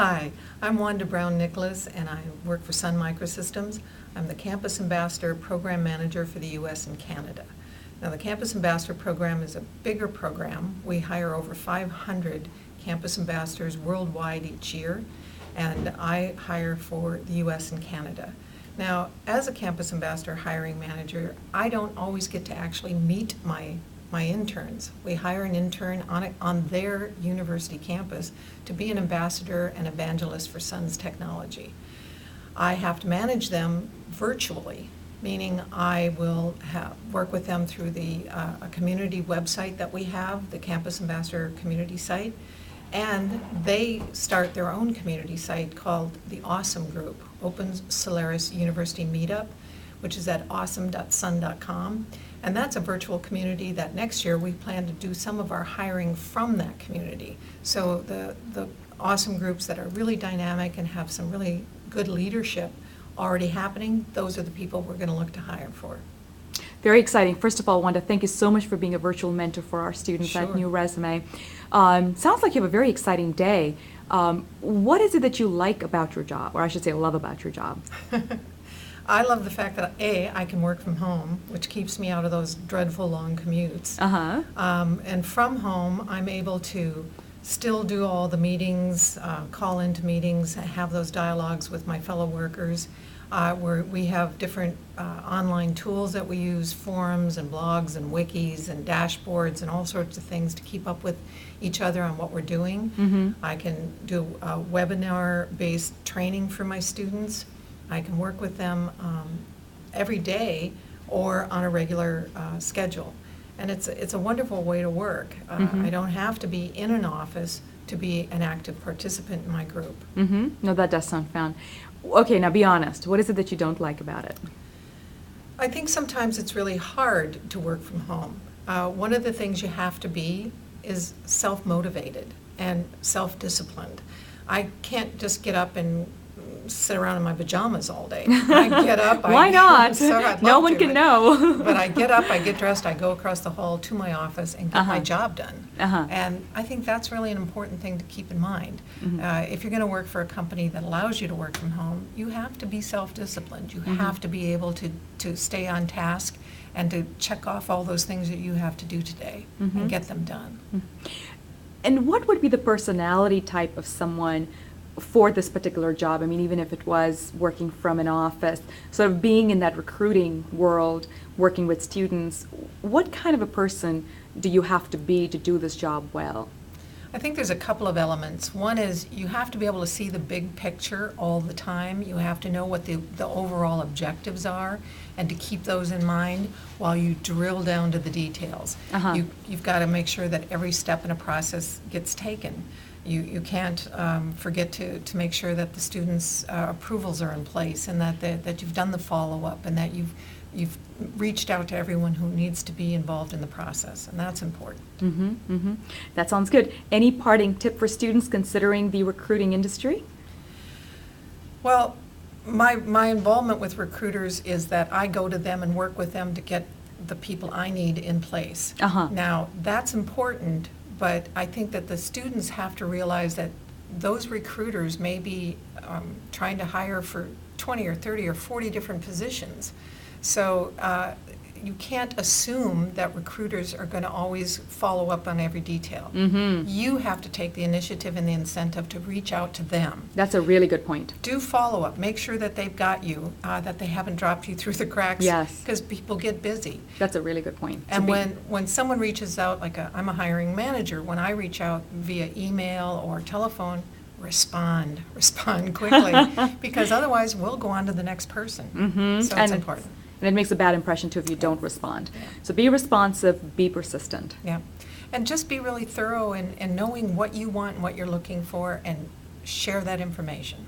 Hi, I'm Wanda Brown-Nicholas, and I work for Sun Microsystems. I'm the Campus Ambassador Program Manager for the U.S. and Canada. Now, the Campus Ambassador Program is a bigger program. We hire over 500 campus ambassadors worldwide each year, and I hire for the U.S. and Canada. Now, as a Campus Ambassador hiring manager, I don't always get to actually meet my interns. We hire an intern on their university campus to be an ambassador and evangelist for Sun's technology. I have to manage them virtually, meaning I will work with them through a community website that we have, the Campus Ambassador community site, and they start their own community site called the Awesome Group, Open Solaris University Meetup, which is at awesome.sun.com. And that's a virtual community that next year we plan to do some of our hiring from that community. So the awesome groups that are really dynamic and have some really good leadership already happening, those are the people we're going to look to hire for. Very exciting. First of all, Wanda, thank you so much for being a virtual mentor for our students at New Resume. Sounds like you have a very exciting day. What is it that you like about your job, or I should say love about your job? I love the fact that, I can work from home, which keeps me out of those dreadful long commutes. And from home, I'm able to still do all the meetings, call into meetings, have those dialogues with my fellow workers. We have different online tools that we use, forums and blogs and wikis and dashboards and all sorts of things to keep up with each other on what we're doing. I can do webinar-based training for my students. I can work with them every day or on a regular schedule. And it's a wonderful way to work. I don't have to be in an office to be an active participant in my group. No, that does sound fun. Okay, now be honest. What is it that you don't like about it? I think sometimes it's really hard to work from home. One of the things you have to be is self-motivated and self-disciplined. I can't just get up and sit around in my pajamas all day. I get up. Why not? No one to, can know. But I get up, I get dressed, I go across the hall to my office and get my job done. And I think that's really an important thing to keep in mind. If you're going to work for a company that allows you to work from home, you have to be self-disciplined. You have to be able to stay on task and to check off all those things that you have to do today and get them done. And what would be the personality type of someone for this particular job? I mean, even if it was working from an office, sort of being in that recruiting world, working with students, what kind of a person do you have to be to do this job well? I think there's a couple of elements. One is you have to be able to see the big picture all the time. You have to know what the overall objectives are and to keep those in mind while you drill down to the details. You've got to make sure that every step in a process gets taken. You can't forget to make sure that the students' approvals are in place and that you've done the follow-up and that you've reached out to everyone who needs to be involved in the process, and that's important. That sounds good. Any parting tip for students considering the recruiting industry? Well, my involvement with recruiters is that I go to them and work with them to get the people I need in place. Now, that's important, but I think that the students have to realize that those recruiters may be trying to hire for 20 or 30 or 40 different positions. So you can't assume that recruiters are going to always follow up on every detail. You have to take the initiative and the incentive to reach out to them. That's a really good point. Do follow up. Make sure that they've got you, that they haven't dropped you through the cracks. Yes. Because people get busy. That's a really good point. And when someone reaches out, like I'm a hiring manager, when I reach out via email or telephone, respond quickly, because otherwise we'll go on to the next person. So it's important. And it makes a bad impression too if you don't respond. So be responsive, be persistent. Yeah. And just be really thorough in knowing what you want and what you're looking for and share that information.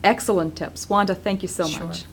Excellent tips. Wanda, thank you so much.